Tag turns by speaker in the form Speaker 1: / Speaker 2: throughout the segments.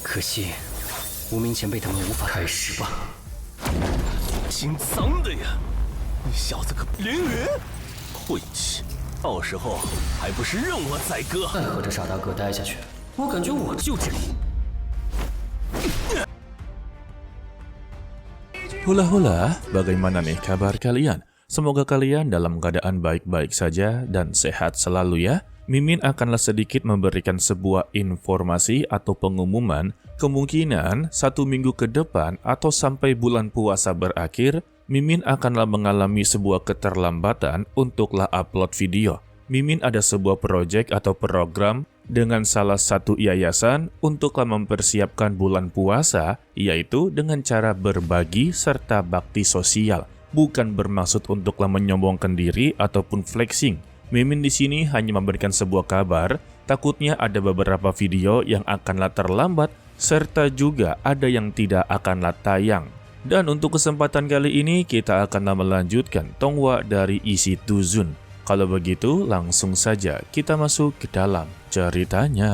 Speaker 1: 可惜无名前辈他们无法开始吧。
Speaker 2: 姓脏的呀！你小子可连云晦气，到时候还不是任我宰割？
Speaker 1: 再和这傻大个待下去，我感觉我就这里。
Speaker 3: Hula-hula, bagaimana nih kabar kalian? Semoga kalian dalam keadaan baik-baik saja dan sehat selalu ya. Mimin akanlah sedikit memberikan sebuah informasi atau pengumuman. Kemungkinan 1 minggu ke depan atau sampai bulan puasa berakhir, Mimin akanlah mengalami sebuah keterlambatan untuklah upload video. Mimin ada sebuah proyek atau program dengan salah satu yayasan untuklah mempersiapkan bulan puasa, yaitu dengan cara berbagi serta bakti sosial. Bukan bermaksud untuklah menyombongkan diri ataupun flexing. Mimin di sini hanya memberikan sebuah kabar, takutnya ada beberapa video yang akanlah terlambat, serta juga ada yang tidak akanlah tayang. Dan untuk kesempatan kali ini, kita akanlah melanjutkan Tonghua dari isi Tuzun. Kalau begitu, langsung saja kita masuk ke dalam ceritanya.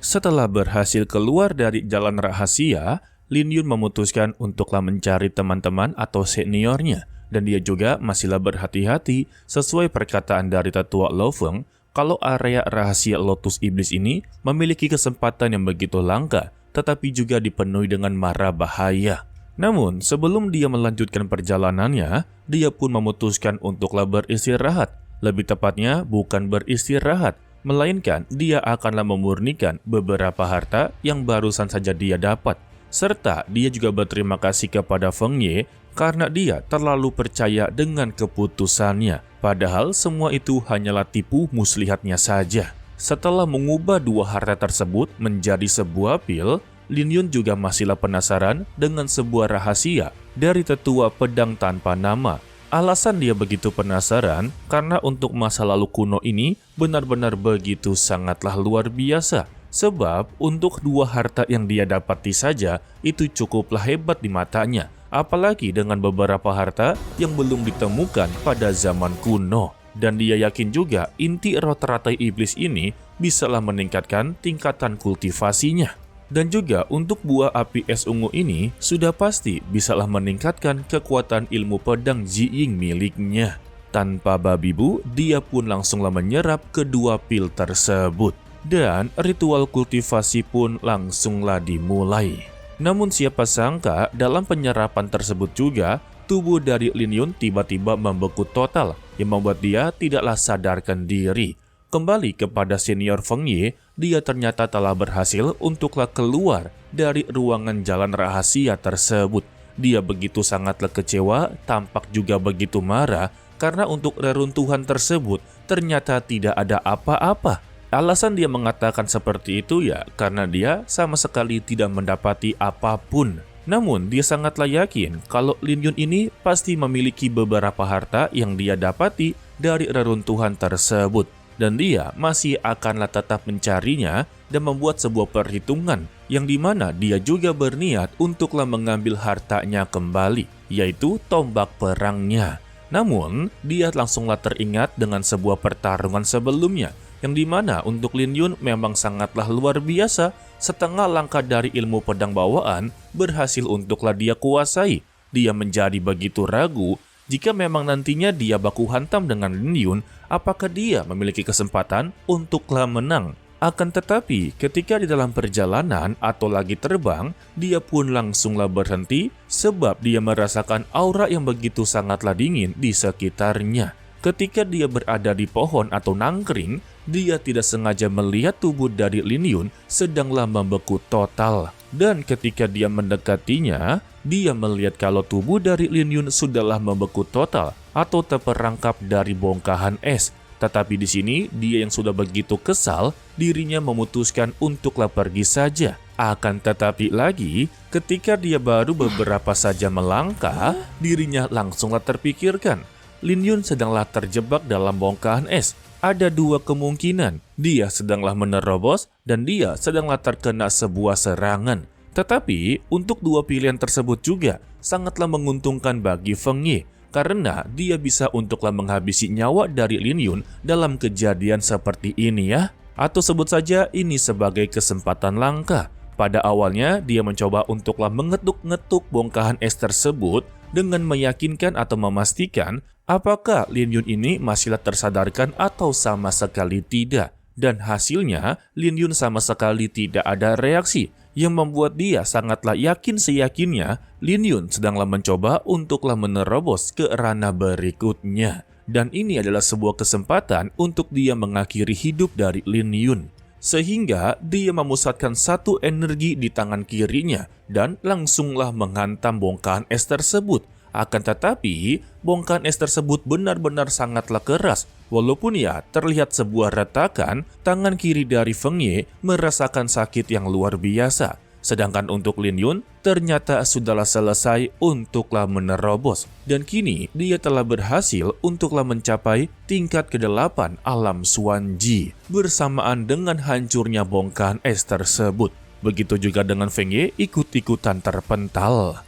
Speaker 3: Setelah berhasil keluar dari jalan rahasia, Lin Yun memutuskan untuklah mencari teman-teman atau seniornya. Dan dia juga masihlah berhati-hati sesuai perkataan dari tetua Lo Feng kalau area rahasia Lotus Iblis ini memiliki kesempatan yang begitu langka, tetapi juga dipenuhi dengan mara bahaya. Namun, sebelum dia melanjutkan perjalanannya, dia pun memutuskan untuklah beristirahat. Lebih tepatnya, bukan beristirahat, melainkan dia akanlah memurnikan beberapa harta yang barusan saja dia dapat. Serta dia juga berterima kasih kepada Feng Ye karena dia terlalu percaya dengan keputusannya. Padahal semua itu hanyalah tipu muslihatnya saja. Setelah mengubah 2 harta tersebut menjadi sebuah pil, Lin Yun juga masihlah penasaran dengan sebuah rahasia dari tetua pedang tanpa nama. Alasan dia begitu penasaran karena untuk masa lalu kuno ini benar-benar begitu sangatlah luar biasa. Sebab untuk 2 harta yang dia dapati saja itu cukuplah hebat di matanya. Apalagi dengan beberapa harta yang belum ditemukan pada zaman kuno. Dan dia yakin juga inti roh teratai iblis ini bisalah meningkatkan tingkatan kultivasinya. Dan juga untuk buah api es ungu ini sudah pasti bisalah meningkatkan kekuatan ilmu pedang Jiying miliknya. Tanpa babi bu, dia pun langsunglah menyerap kedua pil tersebut. Dan ritual kultivasi pun langsunglah dimulai. Namun siapa sangka dalam penyerapan tersebut juga, tubuh dari Lin Yun tiba-tiba membeku total yang membuat dia tidaklah sadarkan diri. Kembali kepada senior Feng Ye, dia ternyata telah berhasil untuklah keluar dari ruangan jalan rahasia tersebut. Dia begitu sangatlah kecewa, tampak juga begitu marah karena untuk reruntuhan tersebut ternyata tidak ada apa-apa. Alasan dia mengatakan seperti itu ya karena dia sama sekali tidak mendapati apapun. Namun dia sangatlah yakin kalau Lin Yun ini pasti memiliki beberapa harta yang dia dapati dari reruntuhan tersebut. Dan dia masih akanlah tetap mencarinya dan membuat sebuah perhitungan yang dimana dia juga berniat untuklah mengambil hartanya kembali, yaitu tombak perangnya. Namun, dia langsunglah teringat dengan sebuah pertarungan sebelumnya, yang dimana untuk Lin Yun memang sangatlah luar biasa, setengah langkah dari ilmu pedang bawaan berhasil untuklah dia kuasai. Dia menjadi begitu ragu, jika memang nantinya dia baku hantam dengan Lin Yun, apakah dia memiliki kesempatan untuklah menang? Akan tetapi, ketika di dalam perjalanan atau lagi terbang, dia pun langsunglah berhenti sebab dia merasakan aura yang begitu sangatlah dingin di sekitarnya. Ketika dia berada di pohon atau nangkring, dia tidak sengaja melihat tubuh dari Lin Yun sedanglah membeku total. Dan ketika dia mendekatinya, dia melihat kalau tubuh dari Lin Yun sudahlah membeku total atau terperangkap dari bongkahan es. Tetapi di sini dia yang sudah begitu kesal, dirinya memutuskan untuklah pergi saja. Akan tetapi lagi, ketika dia baru beberapa saja melangkah, dirinya langsunglah terpikirkan. Lin Yun sedanglah terjebak dalam bongkahan es. Ada 2 kemungkinan, dia sedanglah menerobos dan dia sedanglah terkena sebuah serangan. Tetapi untuk 2 pilihan tersebut juga sangatlah menguntungkan bagi Feng Ye. karena dia bisa untuklah menghabisi nyawa dari Lin Yun dalam kejadian seperti ini ya. Atau sebut saja ini sebagai kesempatan langka. Pada awalnya dia mencoba untuklah mengetuk-ngetuk bongkahan es tersebut dengan meyakinkan atau memastikan apakah Lin Yun ini masihlah tersadarkan atau sama sekali tidak. Dan hasilnya Lin Yun sama sekali tidak ada reaksi, yang membuat dia sangatlah yakin seyakinnya Lin Yun sedanglah mencoba untuklah menerobos ke ranah berikutnya. Dan ini adalah sebuah kesempatan untuk dia mengakhiri hidup dari Lin Yun. Sehingga dia memusatkan satu energi di tangan kirinya dan langsunglah menghantam bongkahan es tersebut. Akan tetapi, bongkahan es tersebut benar-benar sangatlah keras. Walaupun ya terlihat sebuah retakan, tangan kiri dari Feng Ye merasakan sakit yang luar biasa. Sedangkan untuk Lin Yun, ternyata sudahlah selesai untuklah menerobos. Dan kini dia telah berhasil untuklah mencapai tingkat ke-8 alam Xuanji. Bersamaan dengan hancurnya bongkahan es tersebut. Begitu juga dengan Feng Ye ikut-ikutan terpental.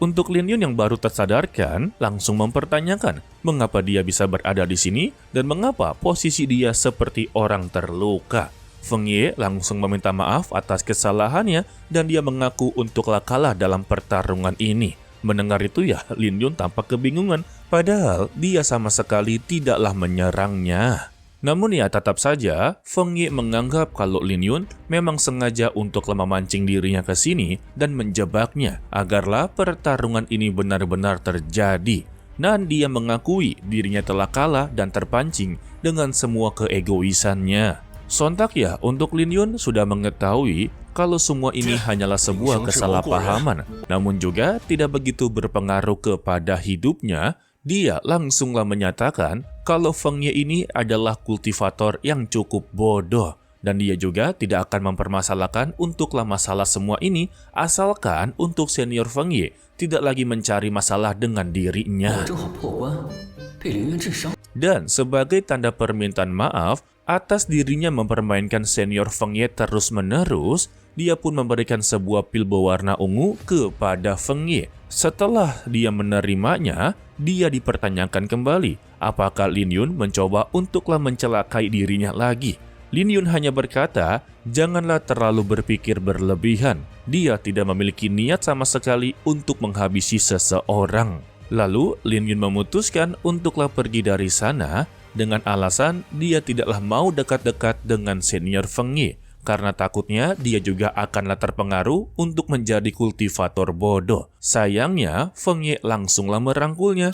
Speaker 3: Untuk Lin Yun yang baru tersadarkan, langsung mempertanyakan mengapa dia bisa berada di sini dan mengapa posisi dia seperti orang terluka. Feng Ye langsung meminta maaf atas kesalahannya dan dia mengaku untuklah kalah dalam pertarungan ini. Mendengar itu ya, Lin Yun tampak kebingungan, padahal dia sama sekali tidaklah menyerangnya. Namun ya tetap saja, Feng Ye menganggap kalau Lin Yun memang sengaja untuklah memancing dirinya ke sini dan menjebaknya agarlah pertarungan ini benar-benar terjadi. Dan dia mengakui dirinya telah kalah dan terpancing dengan semua keegoisannya. Sontak ya, untuk Lin Yun sudah mengetahui kalau semua ini hanyalah sebuah kesalahpahaman, namun juga tidak begitu berpengaruh kepada hidupnya. Dia langsunglah menyatakan kalau Feng Ye ini adalah kultivator yang cukup bodoh, dan dia juga tidak akan mempermasalahkan untuklah masalah semua ini, asalkan untuk senior Feng Ye tidak lagi mencari masalah dengan dirinya. Dan sebagai tanda permintaan maaf, atas dirinya mempermainkan senior Feng Ye terus-menerus, dia pun memberikan sebuah pil berwarna ungu kepada Feng Ye. Setelah dia menerimanya, dia dipertanyakan kembali apakah Lin Yun mencoba untuklah mencelakai dirinya lagi. Lin Yun hanya berkata, janganlah terlalu berpikir berlebihan. Dia tidak memiliki niat sama sekali untuk menghabisi seseorang. Lalu Lin Yun memutuskan untuklah pergi dari sana, dengan alasan dia tidaklah mau dekat-dekat dengan senior Feng Ye, karena takutnya dia juga akanlah terpengaruh untuk menjadi kultivator bodoh. Sayangnya, Feng Ye langsunglah merangkulnya.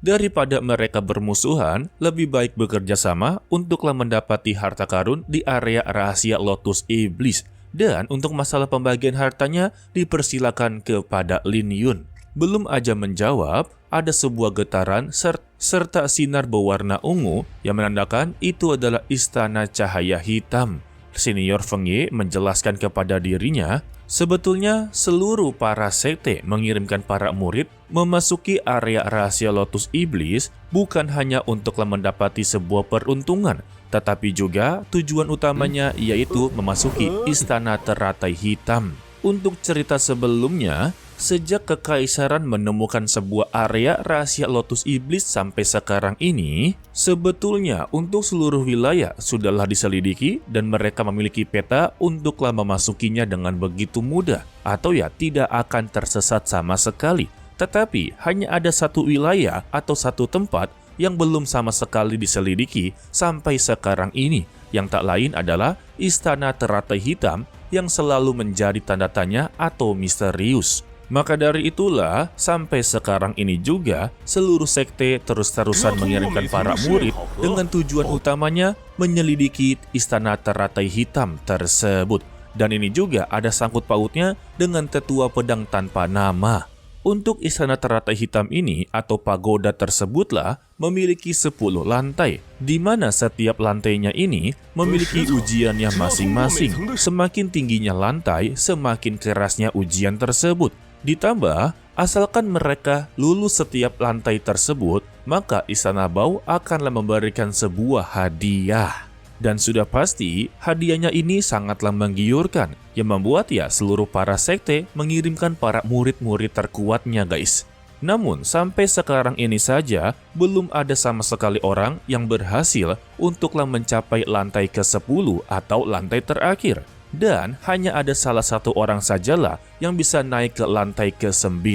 Speaker 3: Daripada mereka bermusuhan, lebih baik bekerja sama untuklah mendapati harta karun di area rahasia Lotus Iblis. Dan untuk masalah pembagian hartanya dipersilakan kepada Lin Yun. Belum aja menjawab, ada sebuah getaran serta sinar berwarna ungu yang menandakan itu adalah istana cahaya hitam. Senior Feng Ye menjelaskan kepada dirinya, sebetulnya seluruh para sekte mengirimkan para murid memasuki area rahasia Lotus Iblis bukan hanya untuklah mendapati sebuah peruntungan, tetapi juga tujuan utamanya yaitu memasuki istana teratai hitam. Untuk cerita sebelumnya, sejak kekaisaran menemukan sebuah area rahasia Lotus Iblis sampai sekarang ini, sebetulnya untuk seluruh wilayah sudahlah diselidiki dan mereka memiliki peta untuklah memasukinya dengan begitu mudah, atau ya tidak akan tersesat sama sekali. Tetapi hanya ada satu wilayah atau satu tempat yang belum sama sekali diselidiki sampai sekarang ini, yang tak lain adalah istana teratai hitam yang selalu menjadi tanda tanya atau misterius. Maka dari itulah, sampai sekarang ini juga, seluruh sekte terus-terusan mengirimkan para murid dengan tujuan utamanya menyelidiki istana teratai hitam tersebut. Dan ini juga ada sangkut pautnya dengan tetua pedang tanpa nama. Untuk istana teratai hitam ini atau pagoda tersebutlah memiliki 10 lantai, di mana setiap lantainya ini memiliki ujiannya masing-masing. Semakin tingginya lantai, semakin kerasnya ujian tersebut. Ditambah, asalkan mereka lulus setiap lantai tersebut, maka Istana Bau akanlah memberikan sebuah hadiah. Dan sudah pasti, hadiahnya ini sangatlah menggiurkan, yang membuat ya seluruh para sekte mengirimkan para murid-murid terkuatnya guys. Namun, sampai sekarang ini saja, belum ada sama sekali orang yang berhasil untuklah mencapai lantai ke-10 atau lantai terakhir. Dan hanya ada salah satu orang sajalah yang bisa naik ke lantai ke-9.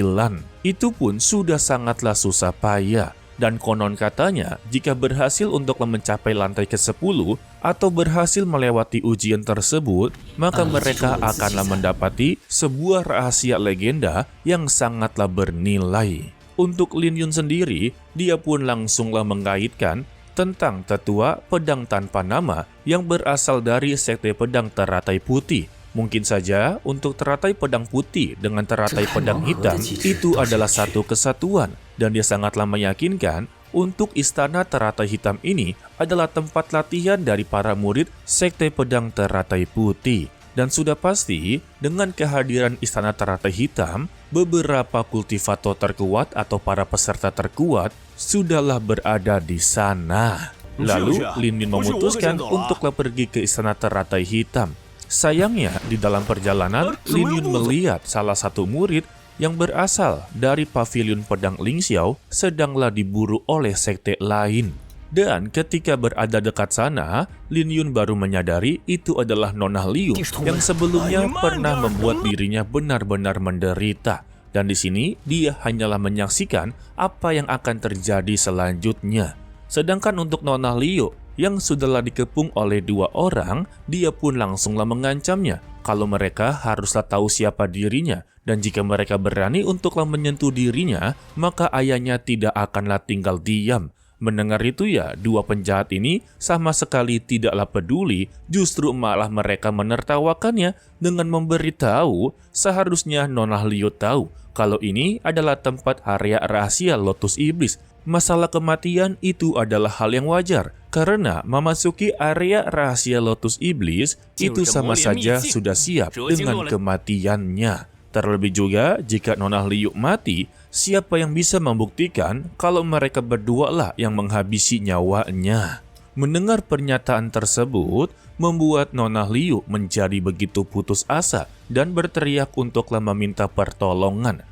Speaker 3: Itu pun sudah sangatlah susah payah. Dan konon katanya, jika berhasil untuk mencapai lantai ke-10 atau berhasil melewati ujian tersebut, maka mereka akanlah mendapati sebuah rahasia legenda yang sangatlah bernilai. Untuk Lin Yun sendiri, dia pun langsunglah mengaitkan tentang tetua pedang tanpa nama yang berasal dari sekte pedang teratai putih. Mungkin saja untuk teratai pedang putih dengan teratai pedang hitam itu adalah satu kesatuan, dan dia sangatlah meyakinkan untuk istana teratai hitam ini adalah tempat latihan dari para murid sekte pedang teratai putih. Dan sudah pasti dengan kehadiran istana teratai hitam, beberapa kultivator terkuat atau para peserta terkuat sudahlah berada di sana. Lalu Lin Yun memutuskan untuklah pergi ke istana teratai hitam. Sayangnya, di dalam perjalanan, Lin Yun melihat salah satu murid yang berasal dari pavilion pedang Ling Xiao sedanglah diburu oleh sekte lain. Dan ketika berada dekat sana, Lin Yun baru menyadari itu adalah Nona Liu yang sebelumnya pernah membuat dirinya benar-benar menderita. Dan di sini, dia hanyalah menyaksikan apa yang akan terjadi selanjutnya. Sedangkan untuk Nona Liu, yang sudahlah dikepung oleh dua orang, dia pun langsunglah mengancamnya kalau mereka haruslah tahu siapa dirinya, dan jika mereka berani untuklah menyentuh dirinya, maka ayahnya tidak akanlah tinggal diam. Mendengar itu ya, dua penjahat ini sama sekali tidaklah peduli, justru malah mereka menertawakannya dengan memberitahu seharusnya Nona Liu tahu kalau ini adalah tempat area rahasia Lotus Iblis. Masalah kematian itu adalah hal yang wajar, karena memasuki area rahasia Lotus Iblis itu sama saja sudah siap dengan kematiannya. Terlebih juga, jika Nona Liu mati, siapa yang bisa membuktikan kalau mereka berdua lah yang menghabisi nyawanya? Mendengar pernyataan tersebut, membuat Nona Liu menjadi begitu putus asa dan berteriak untuklah meminta pertolongan.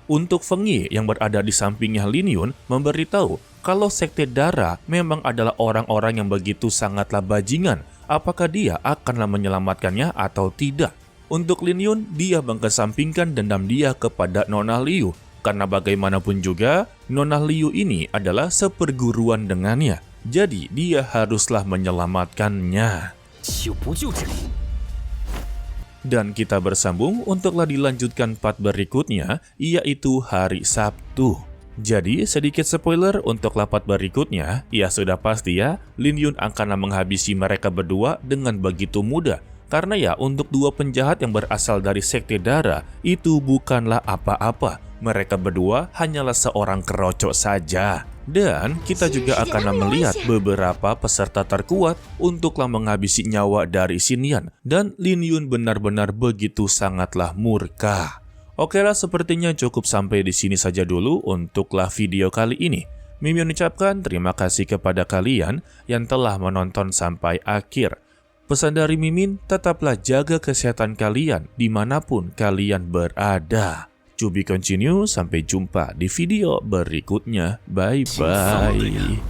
Speaker 3: Untuk Feng Yi yang berada di sampingnya Lin Yun memberitahu kalau sekte Dara memang adalah orang-orang yang begitu sangatlah bajingan. Apakah dia akanlah menyelamatkannya atau tidak? Untuk Lin Yun, dia mengesampingkan dendam dia kepada Nona Liu. Karena bagaimanapun juga, Nona Liu ini adalah seperguruan dengannya. Jadi, dia haruslah menyelamatkannya. Dan kita bersambung untuklah dilanjutkan part berikutnya, yaitu hari Sabtu. Jadi, sedikit spoiler untuk part berikutnya, ya sudah pasti ya, Lin Yun akan menghabisi mereka berdua dengan begitu mudah. Karena ya, untuk dua penjahat yang berasal dari sekte Dara, itu bukanlah apa-apa. Mereka berdua hanyalah seorang kerocok saja. Dan kita juga akan melihat beberapa peserta terkuat untuklah menghabisi nyawa dari Xinyan. Dan Lin Yun benar-benar begitu sangatlah murka. Oke lah, sepertinya cukup sampai di sini saja dulu untuklah video kali ini. Mimin ucapkan terima kasih kepada kalian yang telah menonton sampai akhir. Pesan dari Mimin, tetaplah jaga kesehatan kalian dimanapun kalian berada. To be continue, sampai jumpa di video berikutnya. Bye-bye.